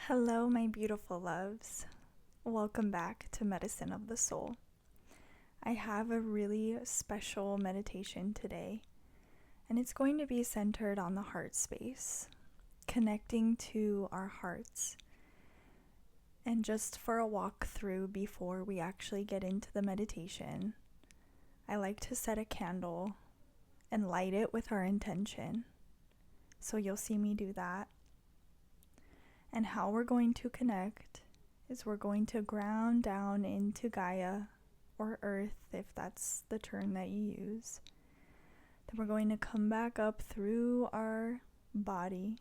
Hello, my beautiful loves. Welcome back to Medicine of the Soul. I have a really special meditation today, and it's going to be centered on the heart space, connecting to our hearts. And just for a walkthrough before we actually get into the meditation, I like to set a candle and light it with our intention. So you'll see me do that. And how we're going to connect is we're going to ground down into Gaia, or Earth if that's the term that you use. Then we're going to come back up through our body,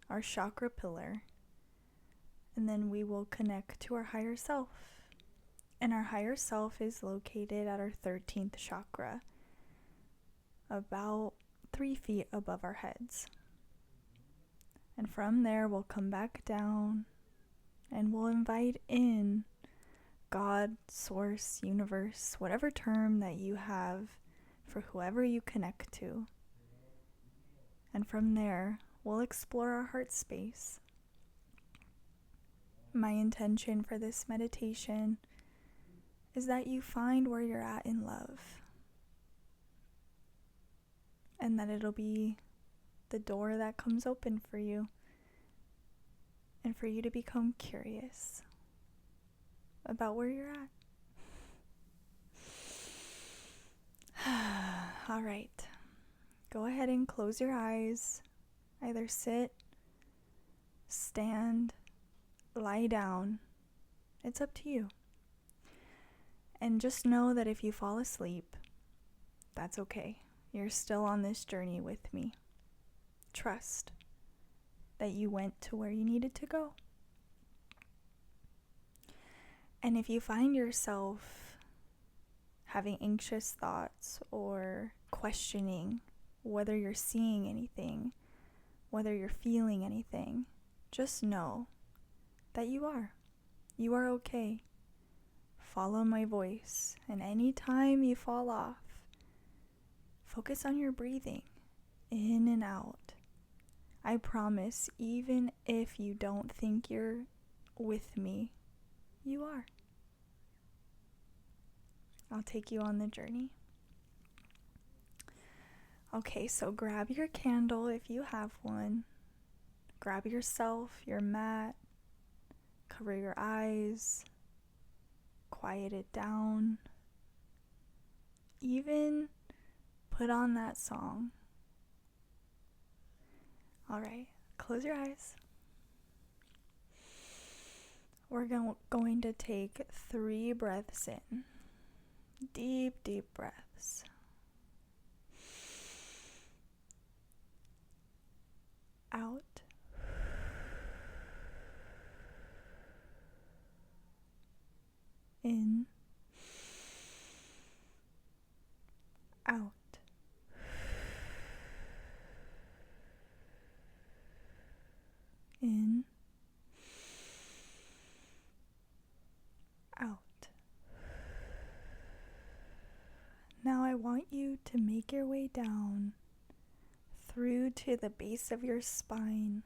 our chakra pillar, and then we will connect to our higher self. And our higher self is located at our 13th chakra, about 3 feet above our heads. And from there, we'll come back down and we'll invite in God, Source, Universe, whatever term that you have for whoever you connect to. And from there, we'll explore our heart space. My intention for this meditation is that you find where you're at in love, and that it'll be the door that comes open for you, and for you to become curious about where you're at. All right, go ahead and close your eyes. Either sit, stand, lie down. It's up to you. And just know that if you fall asleep, that's okay. You're still on this journey with me. Trust that you went to where you needed to go. And if you find yourself having anxious thoughts or questioning whether you're seeing anything, whether you're feeling anything, just know that you are. You are okay. Follow my voice, and anytime you fall off, focus on your breathing in and out. I promise, even if you don't think you're with me, you are. I'll take you on the journey. Okay, so grab your candle if you have one. Grab yourself, your mat. Cover your eyes. Quiet it down. Even put on that song. All right, close your eyes. We're going to take 3 breaths in. Deep, deep breaths. Out. In. Out. In. Out. Now I want you to make your way down through to the base of your spine,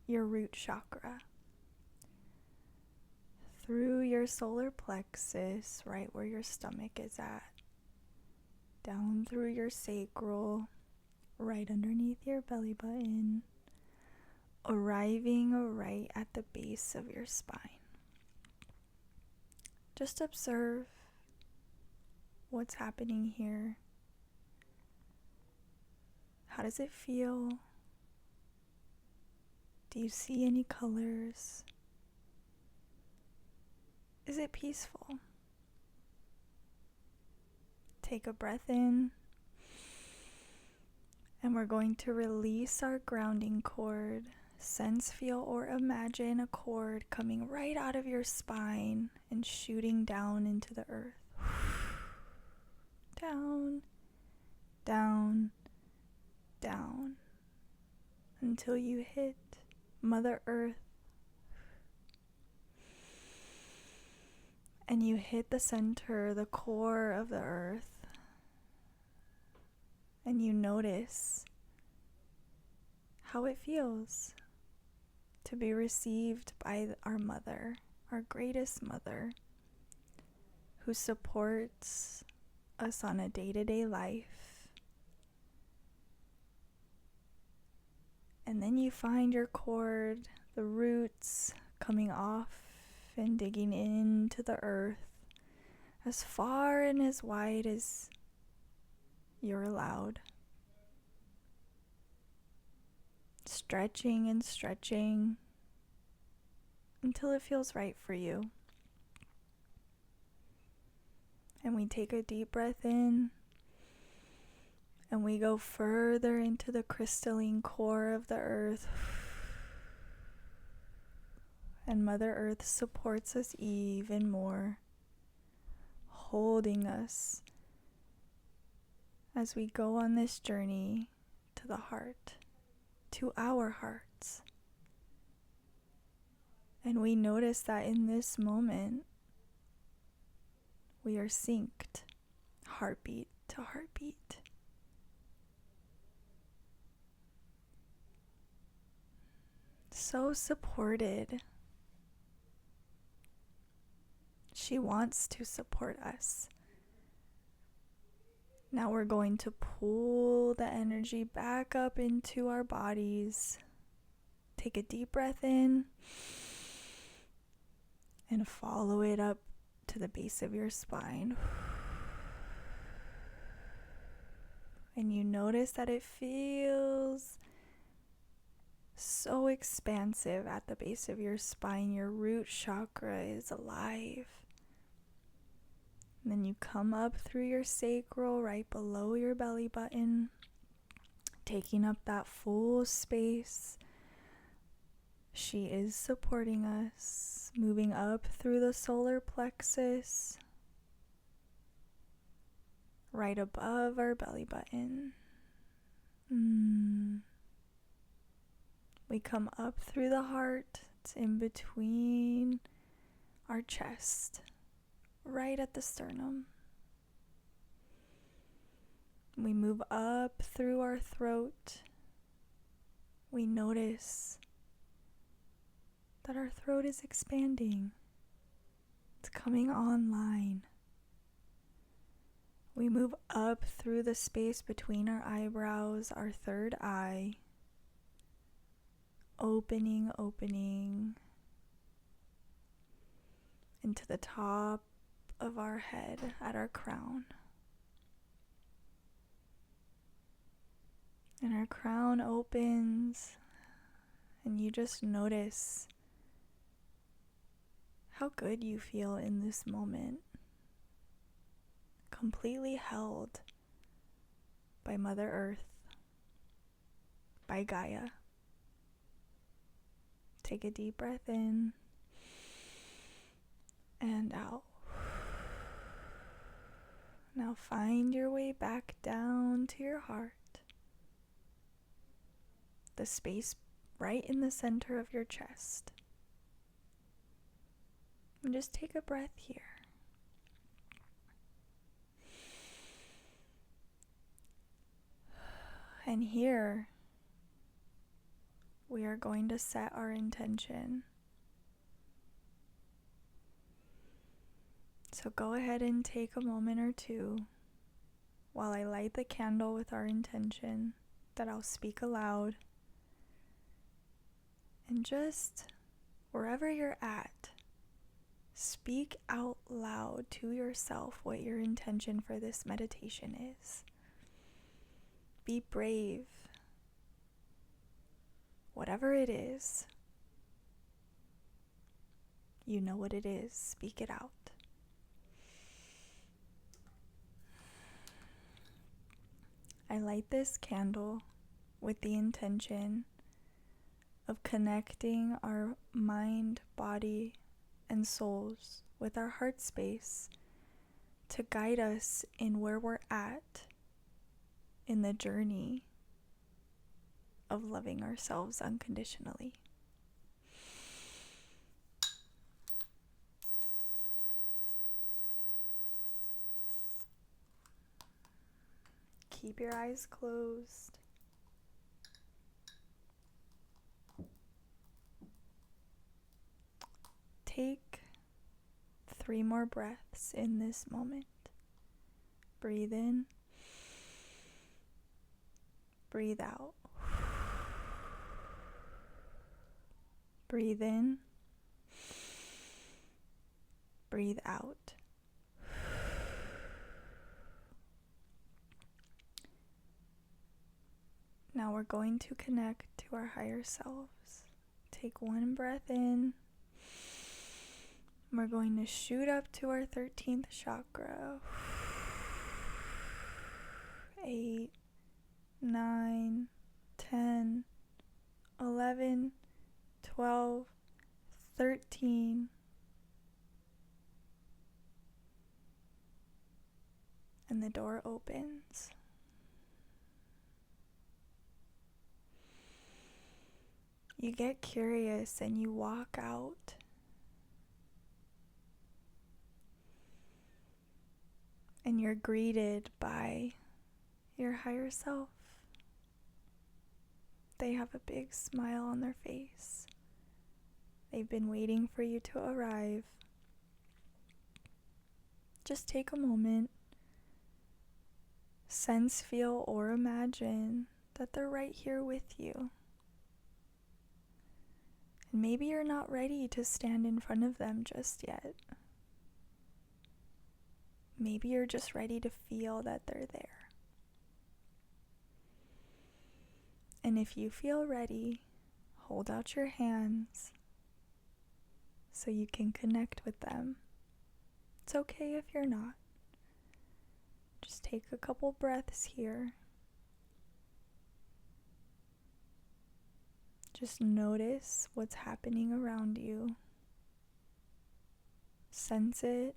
your root chakra, through your solar plexus, right where your stomach is at, down through your sacral, right underneath your belly button, arriving right at the base of your spine. Just observe what's happening here. How does it feel? Do you see any colors? Is it peaceful? Take a breath in, and we're going to release our grounding cord. Sense, feel, or imagine a cord coming right out of your spine and shooting down into the earth. Down, down, down, until you hit Mother Earth. And you hit the center, the core of the earth. And you notice how it feels to be received by our mother, our greatest mother, who supports us on a day-to-day life. And then you find your cord, the roots coming off and digging into the earth as far and as wide as you're allowed. Stretching and stretching until it feels right for you. And we take a deep breath in, and we go further into the crystalline core of the earth. And Mother Earth supports us even more, holding us as we go on this journey to the heart, to our hearts. And we notice that in this moment, we are synced, heartbeat to heartbeat. So supported. She wants to support us. Now we're going to pull the energy back up into our bodies. Take a deep breath in and follow it up to the base of your spine. And you notice that it feels so expansive at the base of your spine. Your root chakra is alive. And then you come up through your sacral, right below your belly button, taking up that full space. She is supporting us, moving up through the solar plexus, right above our belly button. We come up through the heart. It's in between our chest, right at the sternum. We move up through our throat. We notice that our throat is expanding. It's coming online. We move up through the space between our eyebrows, our third eye, opening into the top of our head at our crown. And our crown opens, and you just notice how good you feel in this moment. Completely held by Mother Earth, by Gaia. Take a deep breath in and out. Now find your way back down to your heart, the space right in the center of your chest. And just take a breath here. And here, we are going to set our intention. So go ahead and take a moment or two while I light the candle with our intention that I'll speak aloud. And just wherever you're at, speak out loud to yourself what your intention for this meditation is. Be brave. Whatever it is, you know what it is. Speak it out. I light this candle with the intention of connecting our mind, body, and souls with our heart space to guide us in where we're at in the journey of loving ourselves unconditionally. Keep your eyes closed. take 3 more breaths in this moment. Breathe in. Breathe out. Breathe in. Breathe out. Now we're going to connect to our higher selves. Take 1 breath in. We're going to shoot up to our 13th chakra. 8, 9, 10, 11, 12, 13. And the door opens. You get curious and you walk out. And you're greeted by your higher self. They have a big smile on their face. They've been waiting for you to arrive. Just take a moment. Sense, feel, or imagine that they're right here with you. And maybe you're not ready to stand in front of them just yet. Maybe you're just ready to feel that they're there. And if you feel ready, hold out your hands so you can connect with them. It's okay if you're not. Just take a couple breaths here. Just notice what's happening around you. Sense it,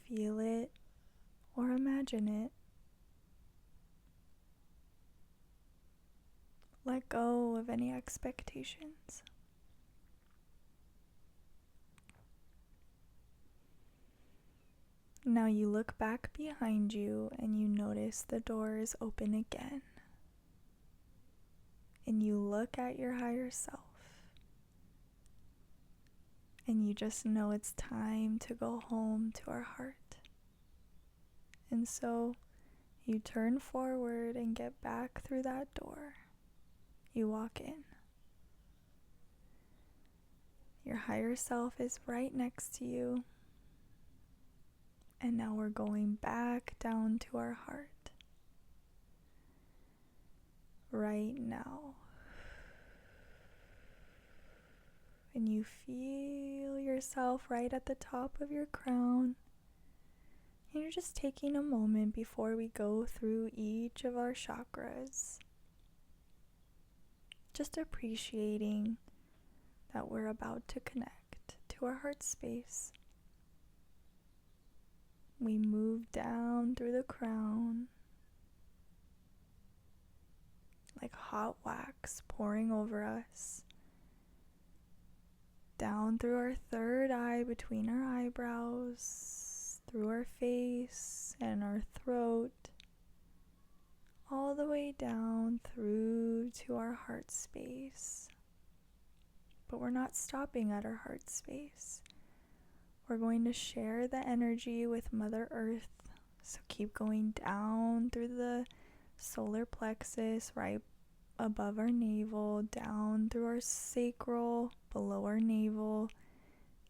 feel it, or imagine it. Let go of any expectations. Now you look back behind you and you notice the door is open again. And you look at your higher self. And you just know it's time to go home to our heart. And so you turn forward and get back through that door. You walk in. Your higher self is right next to you. And now we're going back down to our heart. Right now. And you feel yourself right at the top of your crown. And you're just taking a moment before we go through each of our chakras. Just appreciating that we're about to connect to our heart space. We move down through the crown like hot wax pouring over us. Down through our third eye between our eyebrows, through our face and our throat, all the way down through to our heart space. But we're not stopping at our heart space. We're going to share the energy with Mother Earth. So keep going down through the solar plexus, right above our navel, down through our sacral, below our navel,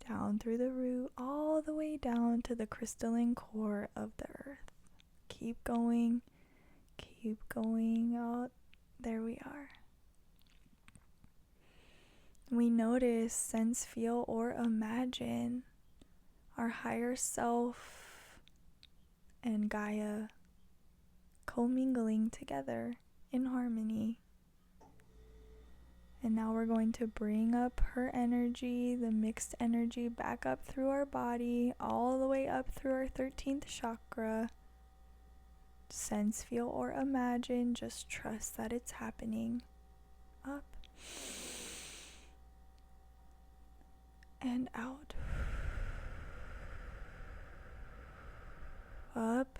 down through the root, all the way down to the crystalline core of the earth. Keep going. Oh, there we are. We notice, sense, feel, or imagine our higher self and Gaia commingling together in harmony. And now we're going to bring up her energy, the mixed energy, back up through our body, all the way up through our 13th chakra. Sense, feel, or imagine. Just trust that it's happening. Up and out. Up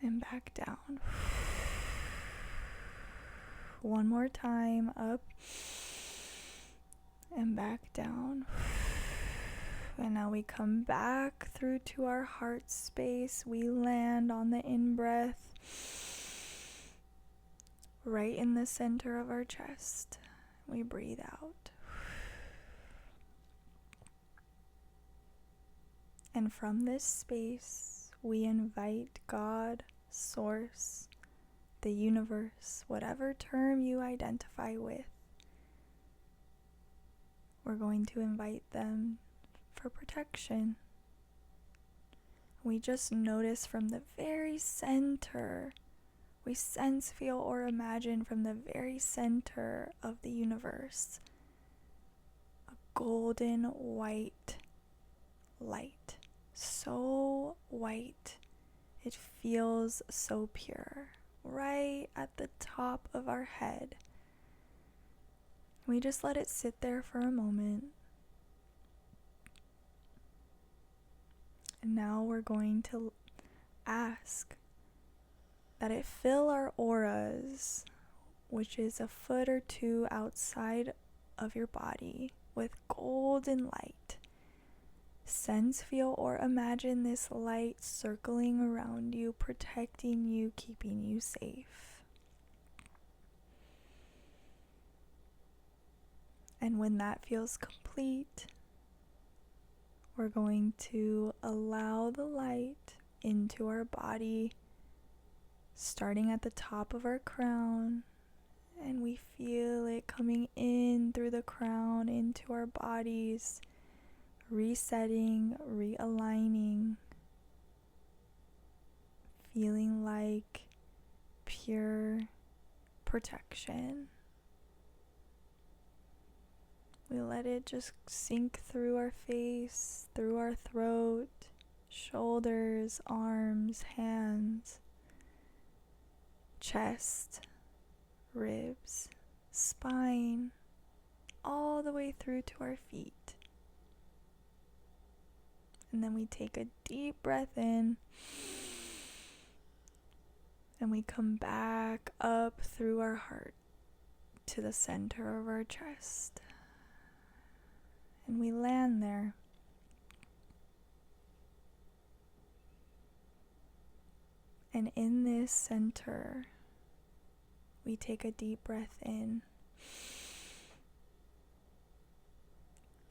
and back down. One more time. Up and back down. And now we come back through to our heart space. We land on the in-breath right in the center of our chest. We breathe out. And from this space, we invite God, Source, the universe, whatever term you identify with. We're going to invite them for protection. We just notice from the very center, we sense, feel, or imagine from the very center of the universe a golden white light. So white, it feels so pure, right at the top of our head. We just let it sit there for a moment. And now we're going to ask that it fill our auras, which is a foot or two outside of your body, with golden light. Sense, feel, or imagine this light circling around you, protecting you, keeping you safe. And when that feels complete, we're going to allow the light into our body, starting at the top of our crown, and we feel it coming in through the crown into our bodies, resetting, realigning, feeling like pure protection. We let it just sink through our face, through our throat, shoulders, arms, hands, chest, ribs, spine, all the way through to our feet. And then we take a deep breath in, and we come back up through our heart to the center of our chest. And we land there. And in this center, we take a deep breath in.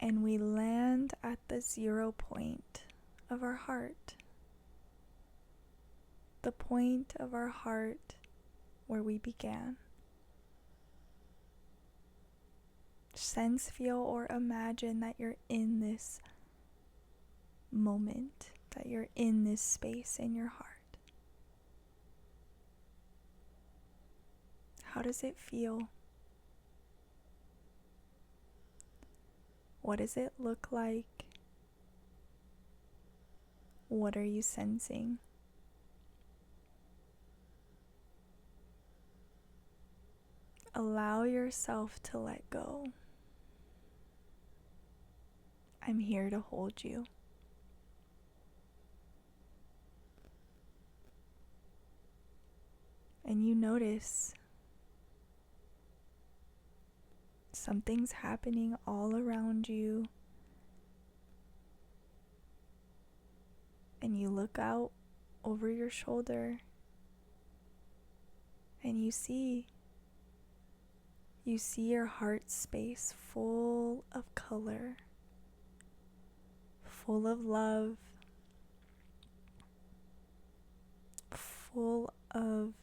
And we land at the 0 point of our heart. The point of our heart where we began. Sense, feel, or imagine that you're in this moment, that you're in this space in your heart. How does it feel? What does it look like? What are you sensing? Allow yourself to let go. I'm here to hold you. And you notice something's happening all around you. And you look out over your shoulder and you see your heart space full of color, full of love, full of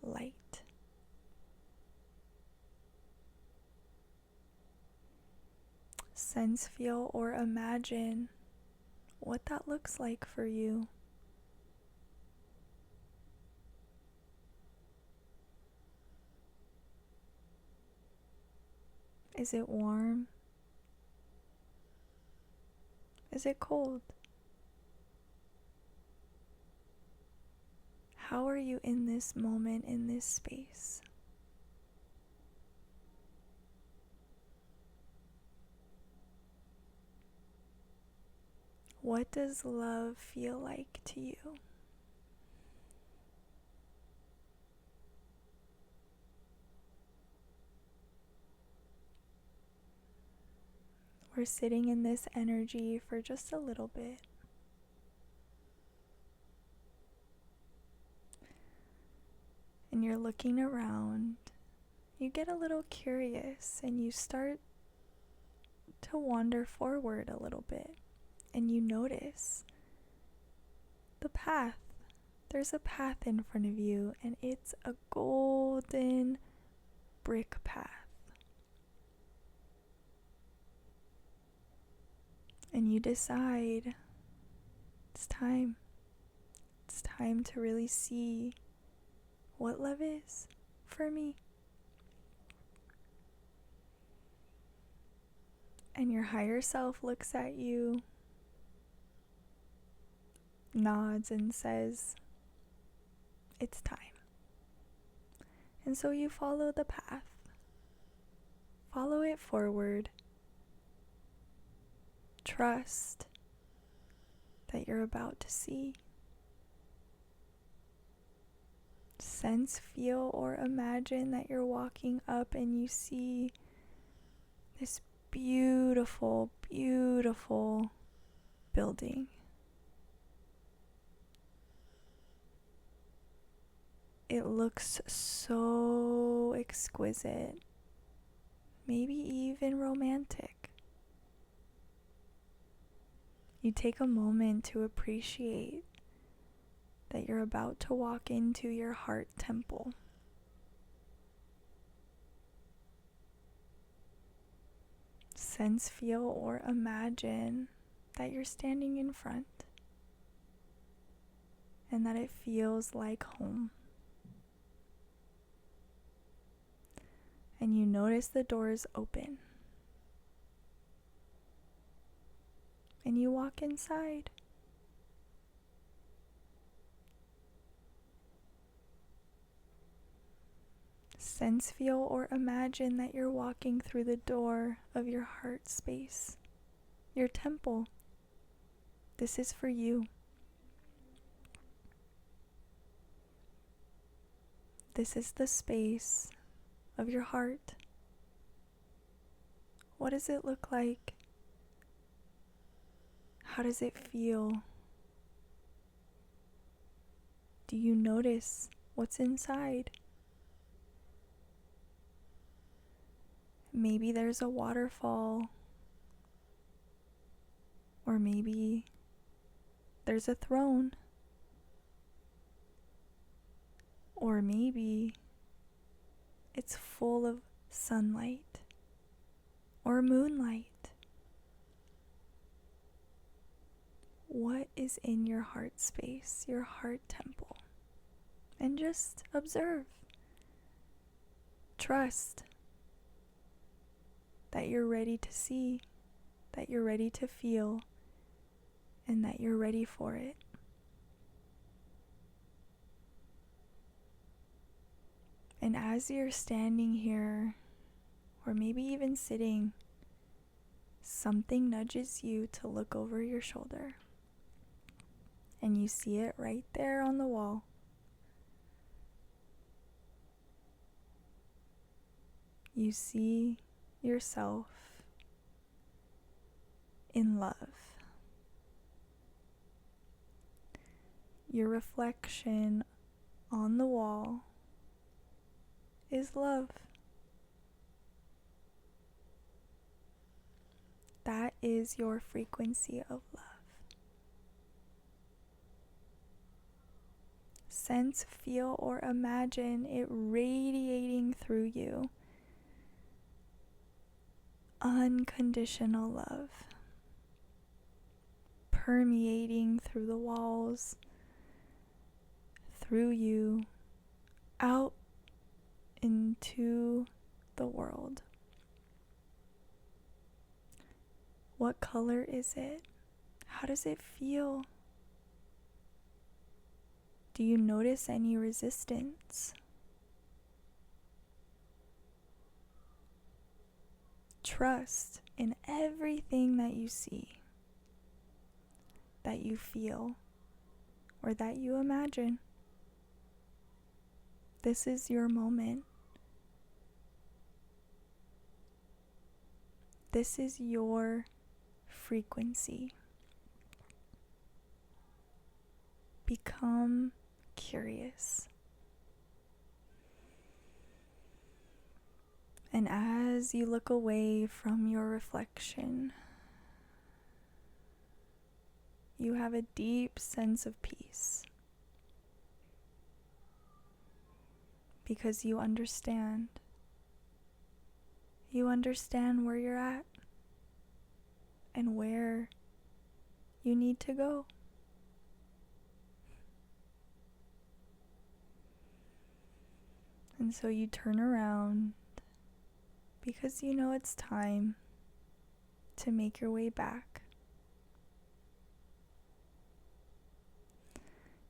light. Sense, feel, or imagine what that looks like for you. Is it warm? Is it cold? How are you in this moment, in this space? What does love feel like to you? or sitting in this energy for just a little bit. And you're looking around, you get a little curious and you start to wander forward a little bit, and you notice the path. There's a path in front of you, and it's a golden brick path. And you decide it's time. It's time to really see what love is for me. And your higher self looks at you, nods, and says, it's time. And so you follow the path. Follow it forward. Trust that you're about to see. Sense, feel, or imagine that you're walking up and you see this beautiful, beautiful building. It looks so exquisite, maybe even romantic. You take a moment to appreciate that you're about to walk into your heart temple. Sense, feel, or imagine that you're standing in front and that it feels like home. And you notice the doors open. And you walk inside. Sense, feel, or imagine that you're walking through the door of your heart space, your temple. This is for you. This is the space of your heart. What does it look like? How does it feel? Do you notice what's inside? Maybe there's a waterfall, or maybe there's a throne, or maybe it's full of sunlight or moonlight. What is in your heart space, your heart temple? And just observe. Trust that you're ready to see, that you're ready to feel, and that you're ready for it. And as you're standing here, or maybe even sitting, something nudges you to look over your shoulder. And you see it right there on the wall. You see yourself in love. Your reflection on the wall is love. That is your frequency of love. Sense, feel, or imagine it radiating through you. Unconditional love. Permeating through the walls, through you, out into the world. What color is it? How does it feel? Do you notice any resistance? Trust in everything that you see, that you feel, or that you imagine. This is your moment. This is your frequency. Become curious. And as you look away from your reflection, you have a deep sense of peace. Because you understand. You understand where you're at and where you need to go. And so you turn around because you know it's time to make your way back.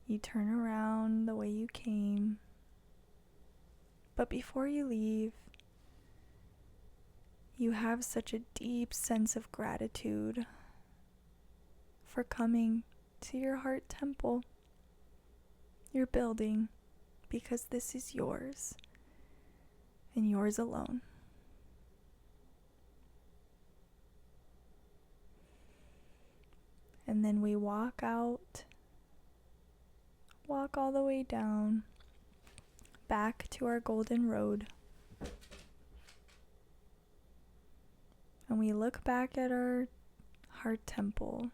You turn around the way you came. But before you leave, you have such a deep sense of gratitude for coming to your heart temple, your building, because this is yours and yours alone. And then we walk out, walk all the way down, back to our golden road. And we look back at our heart temple.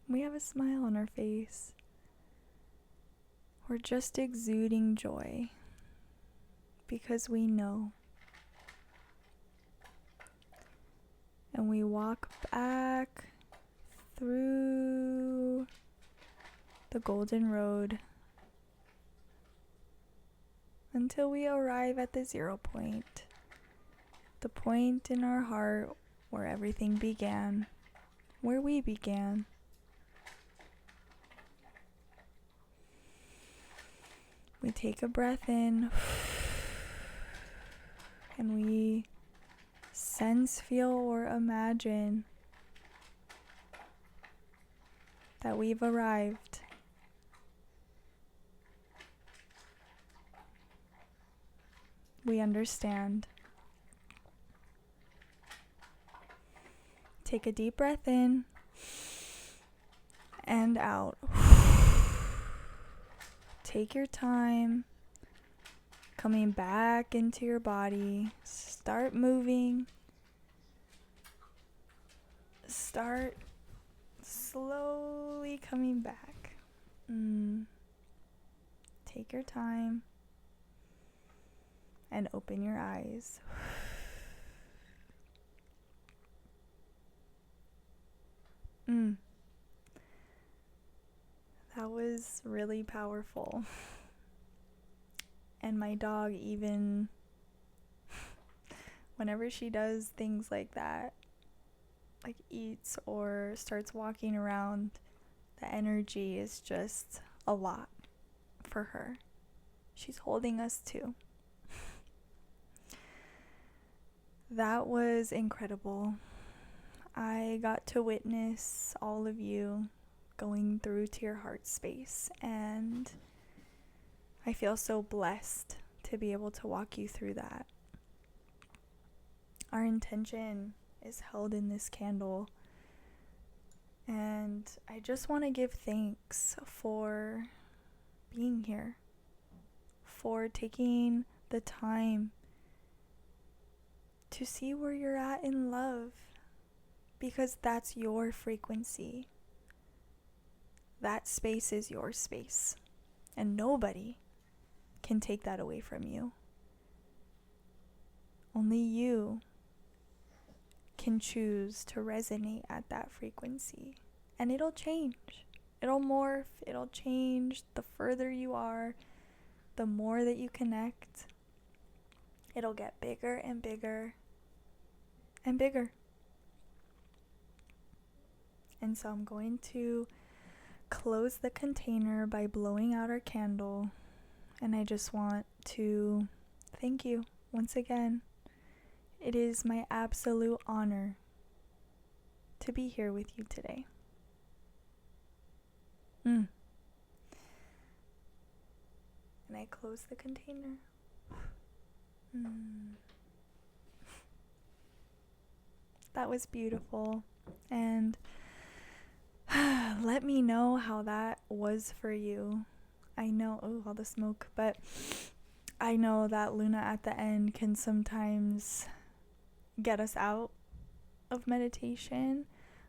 We have a smile on our face. We're just exuding joy because we know. And we walk back through the golden road until we arrive at the 0 point, the point in our heart where everything began, where we began. We take a breath in and we sense, feel, or imagine that we've arrived. We understand. Take a deep breath in and out. Take your time coming back into your body. Start moving. Start slowly coming back. Take your time and open your eyes. That was really powerful. And my dog, even whenever she does things like that, like eats or starts walking around, the energy is just a lot for her. She's holding us too. That was incredible. I got to witness all of you going through to your heart space, and I feel so blessed to be able to walk you through that. Our intention is held in this candle, and I just want to give thanks for being here, for taking the time to see where you're at in love, because that's your frequency. That space is your space, and nobody can take that away from you. Only you can choose to resonate at that frequency, and it'll change. It'll morph, it'll change. The further you are, the more that you connect, it'll get bigger and bigger and bigger. And so I'm going to close the container by blowing out our candle, and I just want to thank you once again. It is my absolute honor to be here with you today. And I close the container. that was beautiful. And let me know how that was for you. I know, oh, all the smoke, but I know that Luna at the end can sometimes get us out of meditation.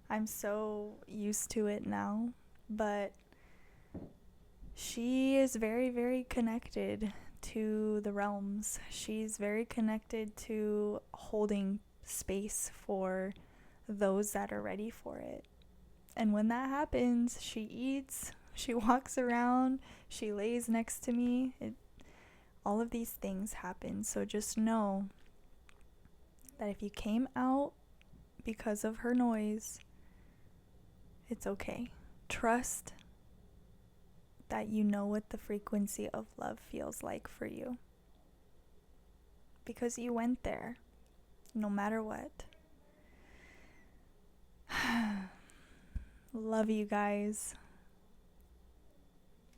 I'm so used to it now, but she is very, very connected to the realms. She's very connected to holding space for those that are ready for it. And when that happens, she eats, she walks around, she lays next to me. All of these things happen. So just know that if you came out because of her noise, it's okay. Trust that you know what the frequency of love feels like for you. Because you went there, no matter what. Love you guys.